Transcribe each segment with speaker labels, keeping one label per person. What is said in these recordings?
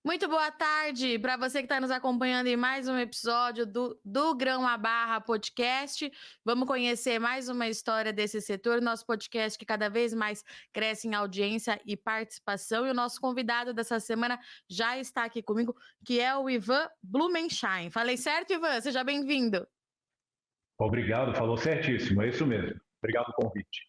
Speaker 1: Muito boa tarde para você que está nos acompanhando em mais um episódio do Grão à Barra Podcast. Vamos conhecer mais uma história desse setor, nosso podcast que cada vez mais cresce em audiência e participação. E o nosso convidado dessa semana já está aqui comigo, que é o Ivan Blumenschein. Falei certo, Ivan? Seja bem-vindo.
Speaker 2: Obrigado, falou certíssimo, é isso mesmo. Obrigado pelo convite.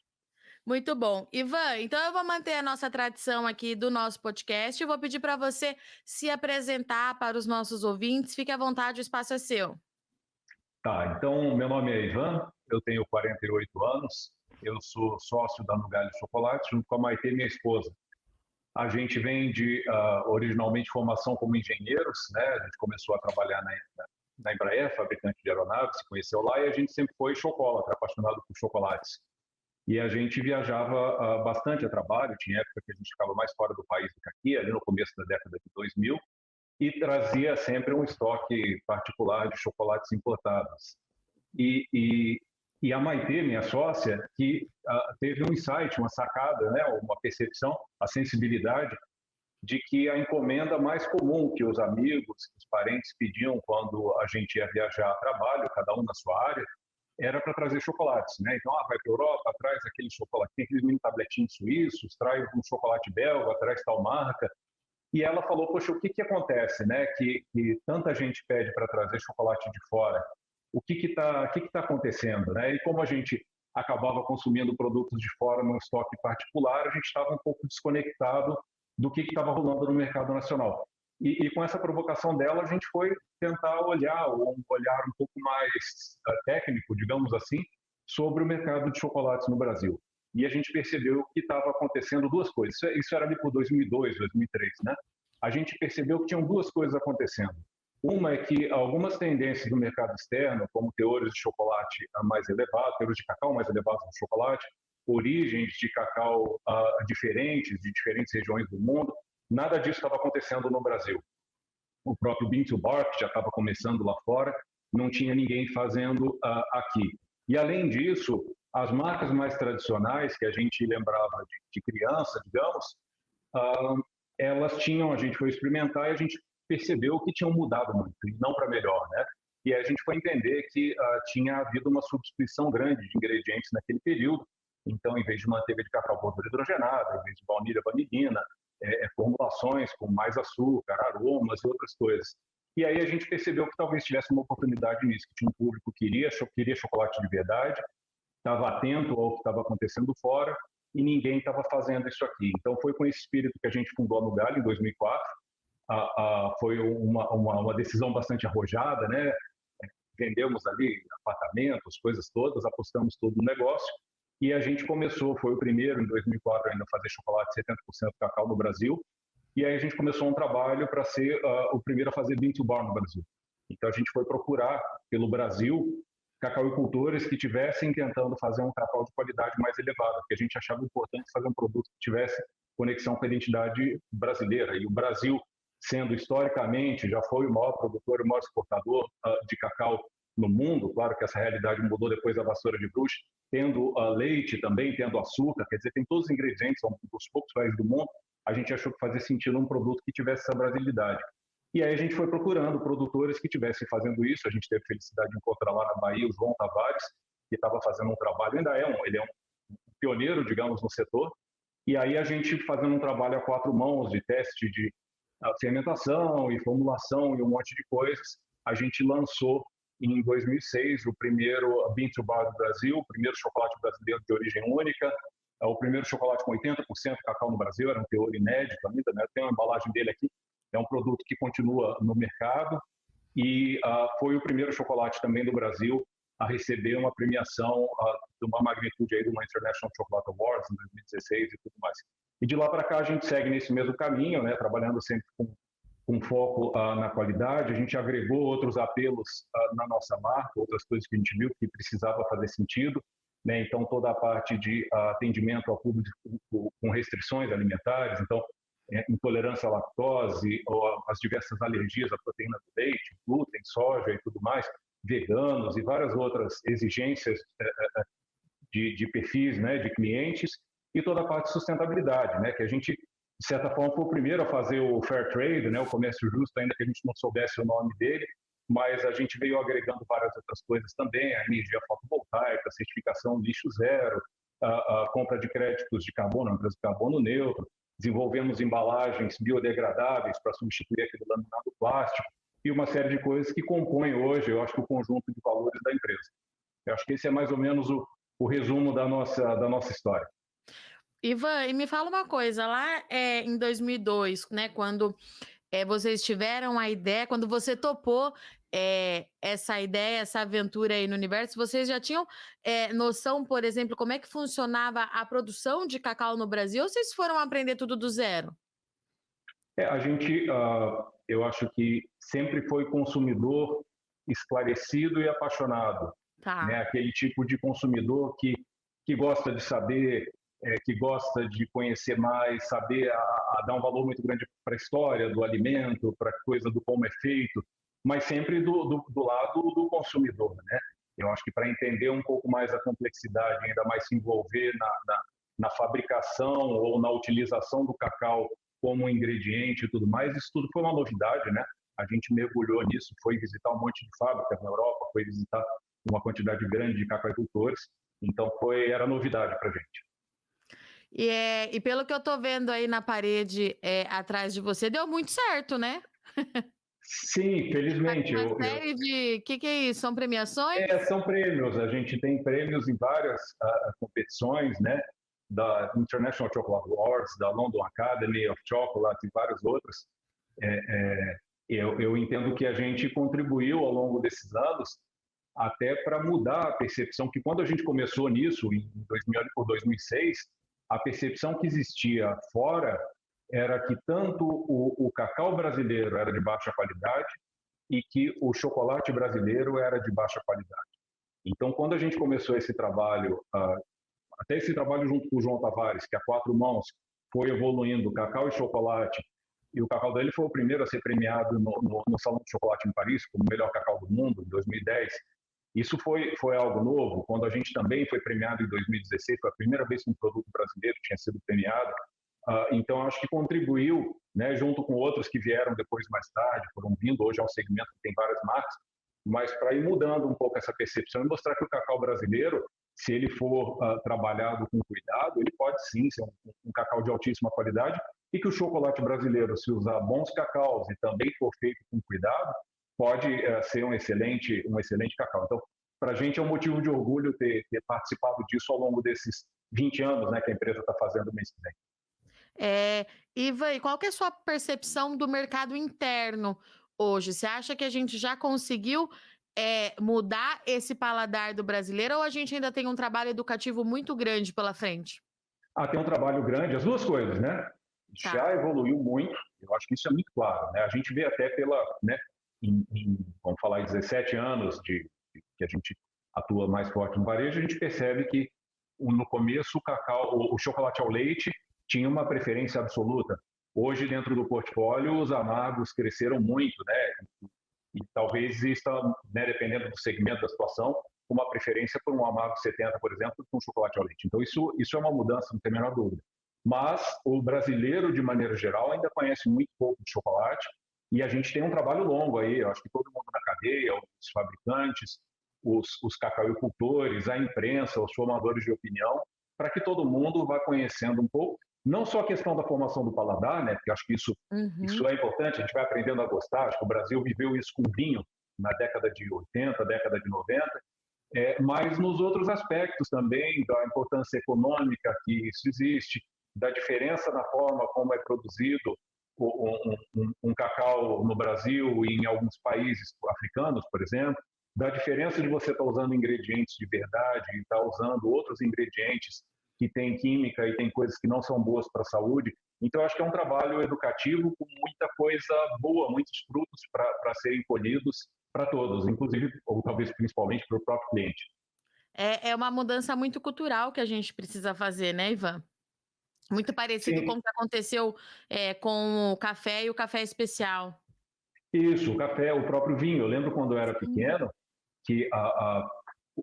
Speaker 1: Muito bom. Ivan, então eu vou manter a nossa tradição aqui do nosso podcast. Eu vou pedir para você se apresentar para os nossos ouvintes. Fique à vontade, o espaço é seu.
Speaker 2: Tá, então meu nome é Ivan, eu tenho 48 anos, eu sou sócio da Nugali Chocolate, junto com a Maitê, minha esposa. A gente vem de, originalmente, formação como engenheiros, né? A gente começou a trabalhar na Embraer, fabricante de aeronaves, se conheceu lá, e a gente sempre foi chocolate, apaixonado por chocolates. E a gente viajava bastante a trabalho, tinha época que a gente ficava mais fora do país do que aqui, ali no começo da década de 2000, e trazia sempre um estoque particular de chocolates importados. E, e, e a Maitê, minha sócia, que teve um insight, uma sacada, né, uma percepção, a sensibilidade de que a encomenda mais comum que os amigos, que os parentes pediam quando a gente ia viajar a trabalho, cada um na sua área, era para trazer chocolates, né? Então, vai para a Europa, traz aquele chocolate, tem aqueles mini tabletinhos suíços, traz um chocolate belga, traz tal marca. E ela falou, poxa, o que que acontece, né? Que tanta gente pede para trazer chocolate de fora. O que que tá acontecendo, né? E como a gente acabava consumindo produtos de fora num estoque particular, a gente estava um pouco desconectado do que estava rolando no mercado nacional. E com essa provocação dela, a gente foi tentar olhar, ou um olhar um pouco mais técnico, digamos assim, sobre o mercado de chocolates no Brasil. E a gente percebeu que estava acontecendo duas coisas. Isso era ali por 2002, 2003, né? A gente percebeu que tinham duas coisas acontecendo. Uma é que algumas tendências do mercado externo, como teores de chocolate mais elevados, teores de cacau mais elevados no chocolate, origens de cacau diferentes, de diferentes regiões do mundo, nada disso estava acontecendo no Brasil. O próprio Bean to Bar, que já estava começando lá fora, não tinha ninguém fazendo aqui. E, além disso, as marcas mais tradicionais, que a gente lembrava de criança, digamos, elas tinham, a gente foi experimentar e a gente percebeu que tinham mudado muito, e não para melhor, né? E a gente foi entender que tinha havido uma substituição grande de ingredientes naquele período. Então, em vez de manteiga de cacau puro hidrogenada, em vez de baunilha vanilina, formulações com mais açúcar, aromas e outras coisas. E aí a gente percebeu que talvez tivesse uma oportunidade nisso, que tinha um público que queria chocolate de verdade, estava atento ao que estava acontecendo fora e ninguém estava fazendo isso aqui. Então foi com esse espírito que a gente fundou a Nugali em 2004. Foi uma decisão bastante arrojada, né? Vendemos ali apartamentos, coisas todas, apostamos todo no negócio. E a gente começou, foi o primeiro em 2004 ainda a fazer chocolate 70% cacau no Brasil. E aí a gente começou um trabalho para ser o primeiro a fazer bean to bar no Brasil. Então a gente foi procurar pelo Brasil cacauicultores que estivessem tentando fazer um cacau de qualidade mais elevada, porque a gente achava importante fazer um produto que tivesse conexão com a identidade brasileira. E o Brasil, sendo historicamente, já foi o maior produtor, o maior exportador de cacau no mundo, claro que essa realidade mudou depois da vassoura de bruxa, tendo leite também, tendo açúcar, quer dizer, tem todos os ingredientes, são dos poucos países do mundo, a gente achou que fazia sentido um produto que tivesse essa brasilidade. E aí a gente foi procurando produtores que estivessem fazendo isso, a gente teve a felicidade de encontrar lá na Bahia o João Tavares, que estava fazendo um trabalho, ele é um pioneiro, digamos, no setor, e aí a gente fazendo um trabalho a quatro mãos de teste de fermentação e formulação e um monte de coisas, a gente lançou em 2006 o primeiro Bean to Bar do Brasil, o primeiro chocolate brasileiro de origem única, o primeiro chocolate com 80% cacau no Brasil, era um teor inédito ainda, né? Tem uma embalagem dele aqui, é um produto que continua no mercado e foi o primeiro chocolate também do Brasil a receber uma premiação de uma magnitude aí de uma International Chocolate Awards em 2016 e tudo mais. E de lá para cá a gente segue nesse mesmo caminho, né? Trabalhando sempre com foco na qualidade. A gente agregou outros apelos na nossa marca, outras coisas que a gente viu que precisava fazer sentido, né? Então, toda a parte de atendimento ao público com restrições alimentares, então, intolerância à lactose, ou as diversas alergias à proteína do leite, glúten, soja e tudo mais, veganos e várias outras exigências de perfis, né, de clientes, e toda a parte de sustentabilidade, né, que a gente de certa forma, foi o primeiro a fazer o Fair Trade, né, o comércio justo, ainda que a gente não soubesse o nome dele, mas a gente veio agregando várias outras coisas também, a energia fotovoltaica, a certificação lixo zero, a compra de créditos de carbono, empresa de carbono neutro, desenvolvemos embalagens biodegradáveis para substituir aquele laminado plástico e uma série de coisas que compõem hoje, eu acho que o conjunto de valores da empresa. Eu acho que esse é mais ou menos o resumo da nossa história.
Speaker 1: Ivan, e me fala uma coisa, lá em 2002, né, quando vocês tiveram a ideia, quando você topou essa ideia, essa aventura aí no universo, vocês já tinham noção, por exemplo, como é que funcionava a produção de cacau no Brasil, ou vocês foram aprender tudo do zero?
Speaker 2: A gente, eu acho que sempre foi consumidor esclarecido e apaixonado, né?
Speaker 1: Tá.
Speaker 2: Aquele tipo de consumidor que gosta de saber, que gosta de conhecer mais, saber a dar um valor muito grande para a história do alimento, para a coisa do como é feito, mas sempre do lado do consumidor, né? Eu acho que para entender um pouco mais a complexidade, ainda mais se envolver na fabricação ou na utilização do cacau como ingrediente e tudo mais, isso tudo foi uma novidade, né? A gente mergulhou nisso, foi visitar um monte de fábricas na Europa, foi visitar uma quantidade grande de cacauicultores, então era novidade para a gente.
Speaker 1: E pelo que eu tô vendo aí na parede atrás de você, deu muito certo, né?
Speaker 2: Sim, felizmente.
Speaker 1: Uma série de... que é isso? São premiações?
Speaker 2: São prêmios, a gente tem prêmios em várias competições, né? Da International Chocolate Awards, da London Academy of Chocolate e várias outras. Eu entendo que a gente contribuiu ao longo desses anos até para mudar a percepção que quando a gente começou nisso, em 2000 ou 2006, a percepção que existia fora era que tanto o cacau brasileiro era de baixa qualidade e que o chocolate brasileiro era de baixa qualidade. Então, quando a gente começou esse trabalho, até esse trabalho junto com o João Tavares, que a quatro mãos foi evoluindo cacau e chocolate, e o cacau dele foi o primeiro a ser premiado no Salão de Chocolate em Paris como o melhor cacau do mundo, em 2010. Isso foi algo novo, quando a gente também foi premiado em 2016, foi a primeira vez que um produto brasileiro tinha sido premiado. Então, acho que contribuiu, né, junto com outros que vieram depois mais tarde, foram vindo, hoje é um segmento que tem várias marcas, mas para ir mudando um pouco essa percepção e mostrar que o cacau brasileiro, se ele for trabalhado com cuidado, ele pode sim ser um cacau de altíssima qualidade e que o chocolate brasileiro, se usar bons cacaus e também for feito com cuidado, pode ser um excelente cacau. Então, para a gente é um motivo de orgulho ter participado disso ao longo desses 20 anos, né, que a empresa está fazendo o mês que vem.
Speaker 1: Ivan, e qual que é a sua percepção do mercado interno hoje? Você acha que a gente já conseguiu mudar esse paladar do brasileiro ou a gente ainda tem um trabalho educativo muito grande pela frente?
Speaker 2: Tem um trabalho grande, as duas coisas, né?
Speaker 1: Tá.
Speaker 2: Já evoluiu muito, eu acho que isso é muito claro, né? A gente vê até né, vamos falar, 17 anos que a gente atua mais forte no varejo, a gente percebe que no começo o cacau, o chocolate ao leite tinha uma preferência absoluta. Hoje, dentro do portfólio, os amargos cresceram muito, né? E talvez exista, né, dependendo do segmento da situação, uma preferência por um amargo 70, por exemplo, com chocolate ao leite. Então, isso é uma mudança, não tem a menor dúvida. Mas o brasileiro, de maneira geral, ainda conhece muito pouco de chocolate e a gente tem um trabalho longo aí, eu acho que todo mundo na cadeia, os fabricantes, os cacauicultores, a imprensa, os formadores de opinião, para que todo mundo vá conhecendo um pouco, não só a questão da formação do paladar, né, porque acho que isso é importante, a gente vai aprendendo a gostar, acho que o Brasil viveu isso com vinho na década de 80, década de 90, mas nos outros aspectos também, da importância econômica que isso existe, da diferença na forma como é produzido um cacau no Brasil e em alguns países africanos, por exemplo, da diferença de você estar usando ingredientes de verdade e estar usando outros ingredientes que têm química e tem coisas que não são boas para a saúde. Então, acho que é um trabalho educativo com muita coisa boa, muitos frutos para serem colhidos para todos, inclusive, ou talvez principalmente para o próprio cliente.
Speaker 1: É uma mudança muito cultural que a gente precisa fazer, né, Ivan? Muito parecido com
Speaker 2: Sim,
Speaker 1: o que aconteceu com o café e o café especial.
Speaker 2: isso, o café, o próprio vinho. Eu lembro quando eu era
Speaker 1: Sim.
Speaker 2: pequeno que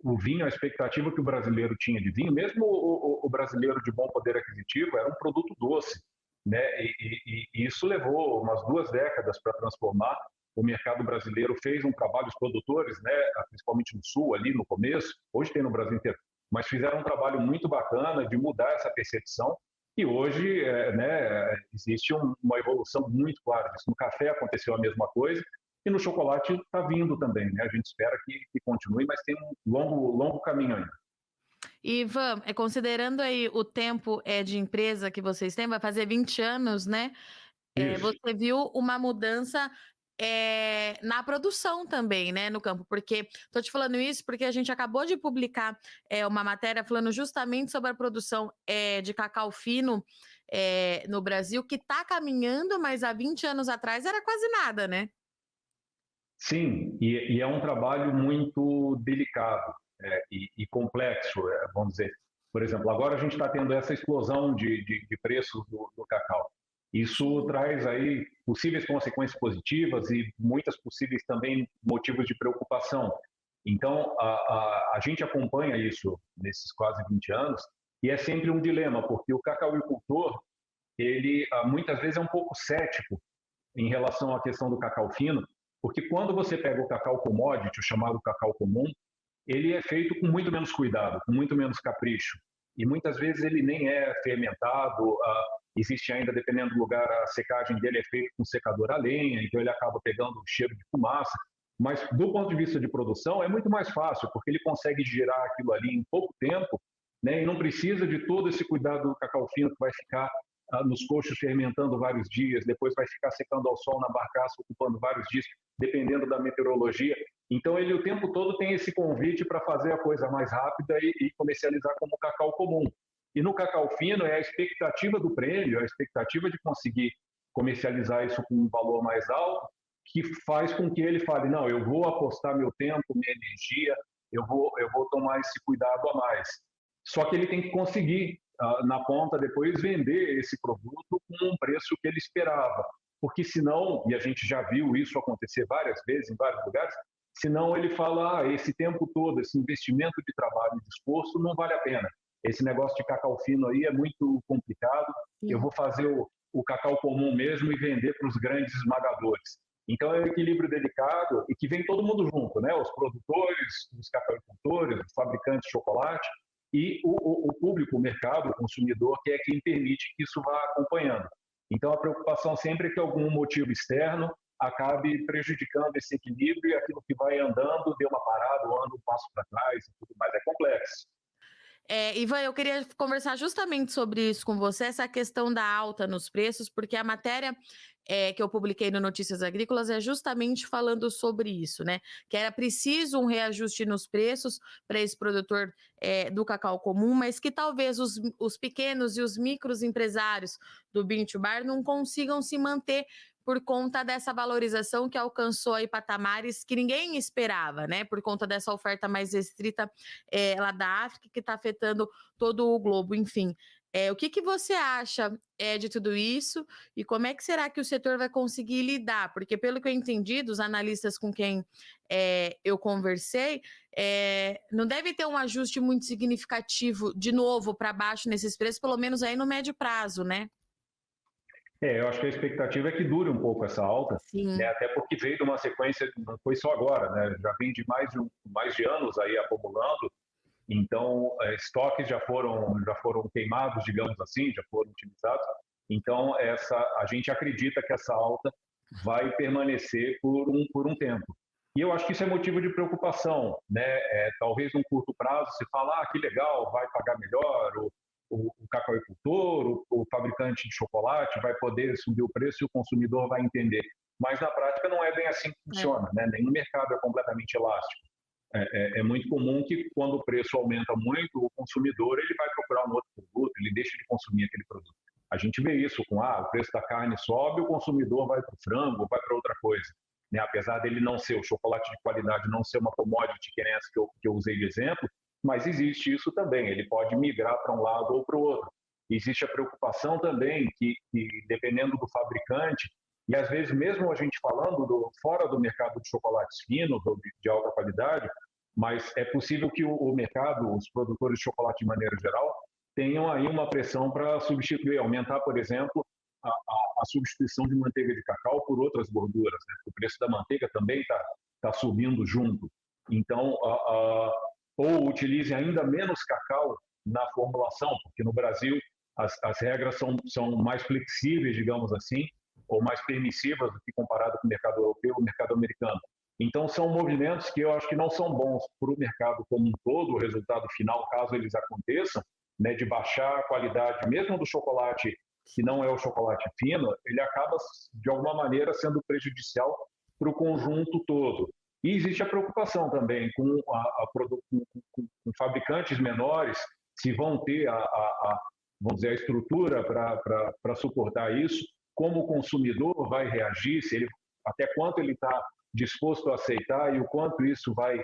Speaker 2: o vinho, a expectativa que o brasileiro tinha de vinho, mesmo o brasileiro de bom poder aquisitivo, era um produto doce. né? E isso levou umas 2 décadas para transformar. O mercado brasileiro fez um trabalho, os produtores, né, principalmente no Sul, ali no começo, hoje tem no Brasil inteiro, mas fizeram um trabalho muito bacana de mudar essa percepção. E hoje, né, existe uma evolução muito clara disso. No café aconteceu a mesma coisa e no chocolate está vindo também, né? A gente espera que continue, mas tem um longo caminho ainda.
Speaker 1: Ivan, considerando aí o tempo de empresa que vocês têm, vai fazer 20 anos, né?
Speaker 2: Isso.
Speaker 1: Você viu uma mudança na produção também, né, no campo, porque tô te falando isso porque a gente acabou de publicar uma matéria falando justamente sobre a produção de cacau fino no Brasil, que está caminhando, mas há 20 anos atrás era quase nada, né?
Speaker 2: Sim, e é um trabalho muito delicado e complexo, vamos dizer. Por exemplo, agora a gente está tendo essa explosão de preços do cacau. Isso traz aí possíveis consequências positivas e muitas possíveis também motivos de preocupação. Então, a gente acompanha isso nesses quase 20 anos e é sempre um dilema, porque o cacauicultor, ele muitas vezes é um pouco cético em relação à questão do cacau fino, porque quando você pega o cacau commodity, o chamado cacau comum, ele é feito com muito menos cuidado, com muito menos capricho. E muitas vezes ele nem é fermentado, existe ainda, dependendo do lugar, a secagem dele é feita com secador a lenha, então ele acaba pegando cheiro de fumaça. Mas do ponto de vista de produção é muito mais fácil, porque ele consegue girar aquilo ali em pouco tempo, né, e não precisa de todo esse cuidado do cacau fino que vai ficar nos coxos fermentando vários dias, depois vai ficar secando ao sol na barcaça, ocupando vários dias, dependendo da meteorologia. Então, ele o tempo todo tem esse convite para fazer a coisa mais rápida e comercializar como cacau comum. E no cacau fino é a expectativa do prêmio, a expectativa de conseguir comercializar isso com um valor mais alto, que faz com que ele fale, não, eu vou apostar meu tempo, minha energia, eu vou tomar esse cuidado a mais. Só que ele tem que conseguir, na ponta, depois vender esse produto com um preço que ele esperava. Porque senão, e a gente já viu isso acontecer várias vezes em vários lugares, senão ele fala, esse tempo todo, esse investimento de trabalho e de esforço não vale a pena. Esse negócio de cacau fino aí é muito complicado, eu vou fazer o cacau comum mesmo e vender para os grandes esmagadores. Então é um equilíbrio delicado e que vem todo mundo junto, né? Os produtores, os cacauicultores, os fabricantes de chocolate e o público, o mercado, o consumidor, que é quem permite que isso vá acompanhando. Então a preocupação sempre é que algum motivo externo acabe prejudicando esse equilíbrio e aquilo que vai andando dê uma parada ou anda um passo para trás e tudo mais. É complexo.
Speaker 1: Ivan, eu queria conversar justamente sobre isso com você, essa questão da alta nos preços, porque a matéria que eu publiquei no Notícias Agrícolas é justamente falando sobre isso, né? Que era preciso um reajuste nos preços para esse produtor do cacau comum, mas que talvez os pequenos e os micros empresários do Bean to Bar não consigam se manter por conta dessa valorização que alcançou aí patamares que ninguém esperava, né? Por conta dessa oferta mais restrita lá da África, que está afetando todo o globo, enfim. O que você acha de tudo isso e como é que será que o setor vai conseguir lidar? Porque, pelo que eu entendi dos analistas com quem eu conversei, não deve ter um ajuste muito significativo de novo para baixo nesses preços, pelo menos aí no médio prazo, né?
Speaker 2: Eu acho que a expectativa é que dure um pouco essa alta, né?
Speaker 1: Sim.
Speaker 2: Até porque veio de uma sequência, não foi só agora, né? Já vem de mais de anos aí acumulando, então estoques já foram queimados, digamos assim, já foram utilizados. Então a gente acredita que essa alta vai permanecer por um tempo. E eu acho que isso é motivo de preocupação, né? Talvez num curto prazo se fala, que legal, vai pagar melhor, o cacauicultor, o fabricante de chocolate vai poder subir o preço e o consumidor vai entender. Mas na prática não é bem assim que funciona, né? Nenhum mercado é completamente elástico. É muito comum que quando o preço aumenta muito, o consumidor ele vai procurar um outro produto, ele deixa de consumir aquele produto. A gente vê isso com o preço da carne sobe, o consumidor vai para o frango, vai para outra coisa. Né? Apesar dele não ser o chocolate de qualidade, não ser uma commodity que nem essa que eu usei de exemplo, mas existe isso também, ele pode migrar para um lado ou para o outro. Existe a preocupação também que dependendo do fabricante, e às vezes mesmo a gente falando fora do mercado de chocolates finos ou de alta qualidade, mas é possível que o mercado, os produtores de chocolate de maneira geral, tenham aí uma pressão para substituir, aumentar, por exemplo, a substituição de manteiga de cacau por outras gorduras, né? O preço da manteiga também está subindo junto. Então, ou utilize ainda menos cacau na formulação, porque no Brasil as regras são mais flexíveis, digamos assim, ou mais permissivas do que comparado com o mercado europeu e o mercado americano. Então, são movimentos que eu acho que não são bons para o mercado como um todo, o resultado final, caso eles aconteçam, né, de baixar a qualidade, mesmo do chocolate que não é o chocolate fino, ele acaba, de alguma maneira, sendo prejudicial para o conjunto todo. E existe a preocupação também com fabricantes menores, se vão ter vamos dizer, a estrutura para suportar isso, como o consumidor vai reagir, até quanto ele está disposto a aceitar e o quanto isso vai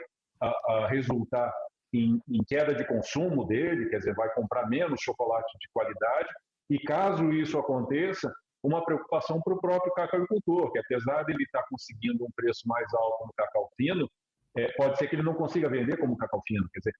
Speaker 2: resultar em queda de consumo dele, quer dizer, vai comprar menos chocolate de qualidade, e caso isso aconteça, uma preocupação para o próprio cacauicultor, que apesar de ele estar conseguindo um preço mais alto no cacau fino, pode ser que ele não consiga vender como cacau fino. Quer dizer,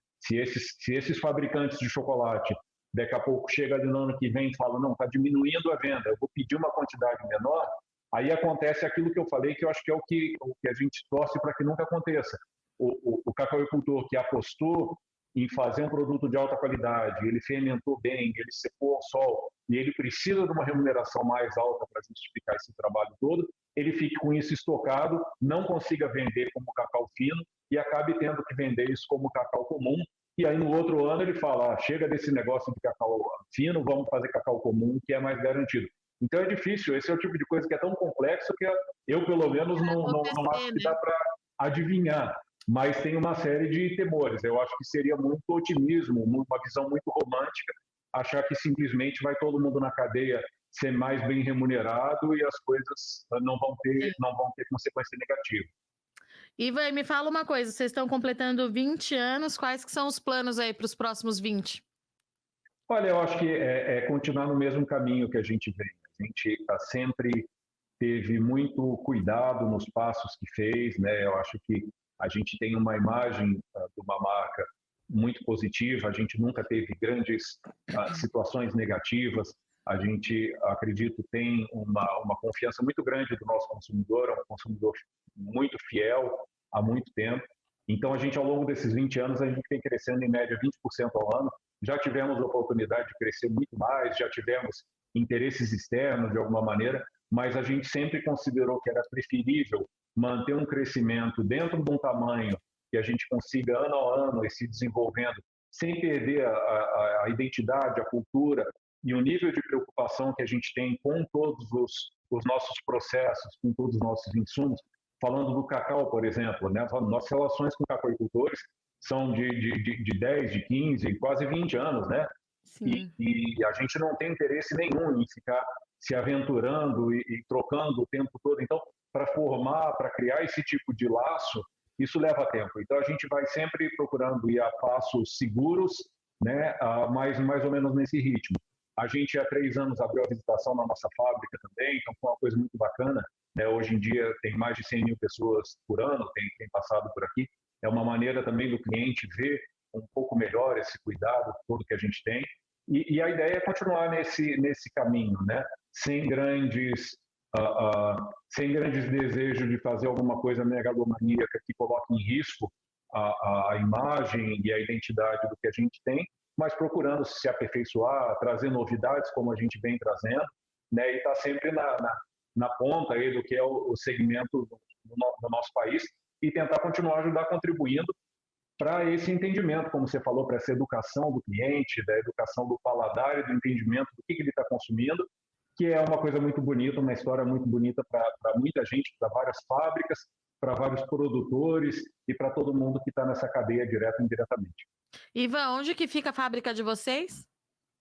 Speaker 2: se esses fabricantes de chocolate daqui a pouco chega ali no ano que vem e fala, não, está diminuindo a venda, eu vou pedir uma quantidade menor, aí acontece aquilo que eu falei, que eu acho que é o que a gente torce para que nunca aconteça. O cacauicultor que apostou em fazer um produto de alta qualidade, ele fermentou bem, ele secou ao sol, e ele precisa de uma remuneração mais alta para justificar esse trabalho todo, ele fique com isso estocado, não consiga vender como cacau fino e acabe tendo que vender isso como cacau comum, e aí no outro ano ele fala, chega desse negócio de cacau fino, vamos fazer cacau comum, que é mais garantido. Então é difícil, esse é o tipo de coisa que é tão complexo que eu, pelo menos, não acho que dá para adivinhar. Mas tem uma série de temores. Eu acho que seria muito otimismo, uma visão muito romântica, achar que simplesmente vai todo mundo na cadeia ser mais bem remunerado e as coisas não vão ter consequência negativa.
Speaker 1: Ivan, me fala uma coisa, vocês estão completando 20 anos, quais que são os planos aí para os próximos 20?
Speaker 2: Olha, eu acho que é continuar no mesmo caminho que a gente vem. A gente sempre teve muito cuidado nos passos que fez, né? Eu acho que a gente tem uma imagem de uma marca muito positiva, a gente nunca teve grandes situações negativas, a gente, acredito, tem uma confiança muito grande do nosso consumidor, é um consumidor muito fiel há muito tempo. Então, a gente, ao longo desses 20 anos, a gente vem crescendo em média 20% ao ano, já tivemos a oportunidade de crescer muito mais, já tivemos interesses externos, de alguma maneira, mas a gente sempre considerou que era preferível manter um crescimento dentro de um tamanho que a gente consiga, ano a ano, ir se desenvolvendo, sem perder a identidade, a cultura e o nível de preocupação que a gente tem com todos os nossos processos, com todos os nossos insumos. Falando do cacau, por exemplo, né? Nossas relações com cacauicultores são de 10, de 15, quase 20 anos, né? E a gente não tem interesse nenhum em ficar se aventurando e trocando o tempo todo. Então, para formar, para criar esse tipo de laço, isso leva tempo. Então, a gente vai sempre procurando ir a passos seguros, né, mais ou menos nesse ritmo. A gente, há 3 anos, abriu a visitação na nossa fábrica também, então foi uma coisa muito bacana. Né? Hoje em dia, tem mais de 100 mil pessoas por ano, tem passado por aqui. É uma maneira também do cliente ver um pouco melhor esse cuidado todo que a gente tem. E a ideia é continuar nesse caminho, né? Sem grandes desejos de fazer alguma coisa megalomaníaca que coloque em risco a imagem e a identidade do que a gente tem, mas procurando se aperfeiçoar, trazer novidades como a gente vem trazendo, né? E está sempre na ponta aí do que é o segmento do nosso país e tentar continuar a ajudar contribuindo para esse entendimento, como você falou, para essa educação do cliente, da educação do paladar e do entendimento do que ele está consumindo, que é uma coisa muito bonita, uma história muito bonita para muita gente, para várias fábricas, para vários produtores e para todo mundo que está nessa cadeia direta e indiretamente.
Speaker 1: Ivan, onde que fica a fábrica de vocês?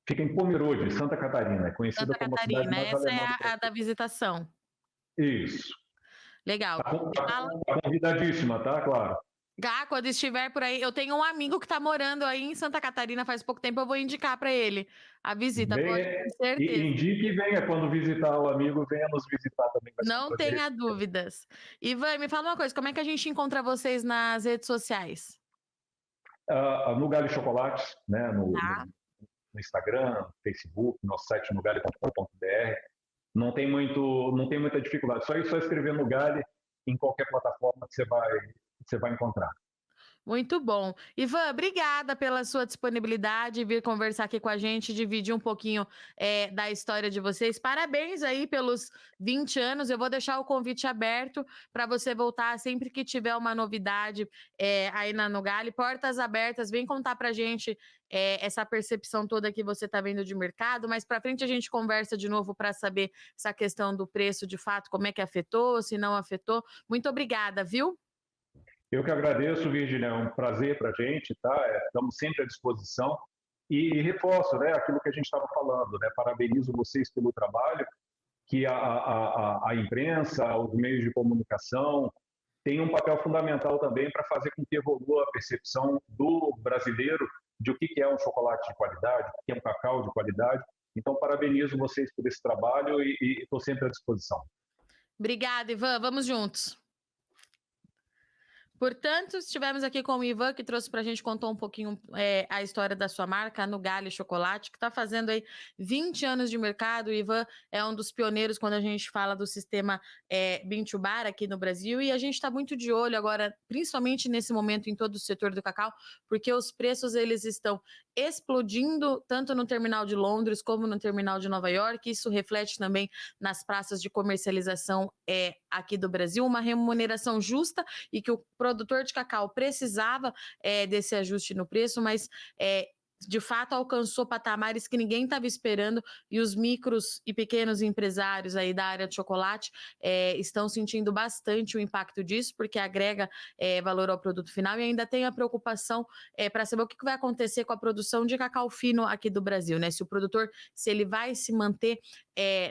Speaker 2: Fica em Pomerode, Santa Catarina, conhecida
Speaker 1: Santa
Speaker 2: como a
Speaker 1: Catarina,
Speaker 2: cidade mais
Speaker 1: essa
Speaker 2: alemã
Speaker 1: é
Speaker 2: do
Speaker 1: a
Speaker 2: Brasil.
Speaker 1: da visitação.
Speaker 2: Isso.
Speaker 1: Legal.
Speaker 2: Tá convidadíssima, tá? Claro.
Speaker 1: Quando estiver por aí, eu tenho um amigo que está morando aí em Santa Catarina faz pouco tempo, eu vou indicar para ele a visita, pode ter certeza.
Speaker 2: Indique e venha, quando visitar o amigo, venha nos visitar também.
Speaker 1: Não tenha dúvidas. Ivan, me fala uma coisa, como é que a gente encontra vocês nas redes sociais?
Speaker 2: No Galho Chocolates, né? No Instagram, no Facebook, nosso site nugalho.com.br. não tem muita dificuldade. Só escrever Nugali em qualquer plataforma que você vai encontrar.
Speaker 1: Muito bom. Ivan, obrigada pela sua disponibilidade, vir conversar aqui com a gente, dividir um pouquinho da história de vocês. Parabéns aí pelos 20 anos. Eu vou deixar o convite aberto para você voltar sempre que tiver uma novidade aí na Nugali. Portas abertas, vem contar para a gente essa percepção toda que você está vendo de mercado. Mais para frente a gente conversa de novo para saber essa questão do preço, de fato, como é que afetou, se não afetou. Muito obrigada, viu?
Speaker 2: Eu que agradeço, Virginia, é um prazer para a gente, tá? Estamos sempre à disposição. E reforço, né, aquilo que a gente estava falando, né? Parabenizo vocês pelo trabalho, que a imprensa, os meios de comunicação têm um papel fundamental também para fazer com que evolua a percepção do brasileiro de o que é um chocolate de qualidade, o que é um cacau de qualidade. Então, parabenizo vocês por esse trabalho e estou sempre à disposição.
Speaker 1: Obrigada, Ivan. Vamos juntos. Portanto, estivemos aqui com o Ivan, que trouxe para a gente, contou um pouquinho a história da sua marca, a Nugali Chocolate, que está fazendo aí 20 anos de mercado. O Ivan é um dos pioneiros quando a gente fala do sistema Bean to Bar aqui no Brasil, e a gente está muito de olho agora, principalmente nesse momento em todo o setor do cacau, porque os preços eles estão explodindo tanto no terminal de Londres como no terminal de Nova York. Isso reflete também nas praças de comercialização aqui do Brasil, uma remuneração justa, e que o produtor de cacau precisava desse ajuste no preço, mas de fato alcançou patamares que ninguém estava esperando, e os micros e pequenos empresários aí da área de chocolate estão sentindo bastante o impacto disso, porque agrega valor ao produto final, e ainda tem a preocupação para saber o que vai acontecer com a produção de cacau fino aqui do Brasil, né? Se o produtor, se ele vai se manter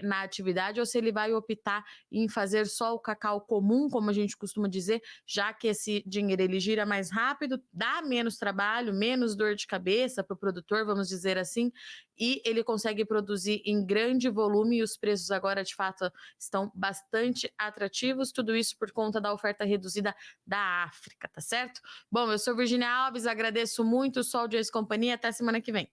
Speaker 1: na atividade ou se ele vai optar em fazer só o cacau comum, como a gente costuma dizer, já que esse dinheiro ele gira mais rápido, dá menos trabalho, menos dor de cabeça para o produtor, vamos dizer assim, e ele consegue produzir em grande volume, e os preços agora de fato estão bastante atrativos, tudo isso por conta da oferta reduzida da África, tá certo? Bom, eu sou Virginia Alves, agradeço muito o Sol de Ex-Companhia, até semana que vem.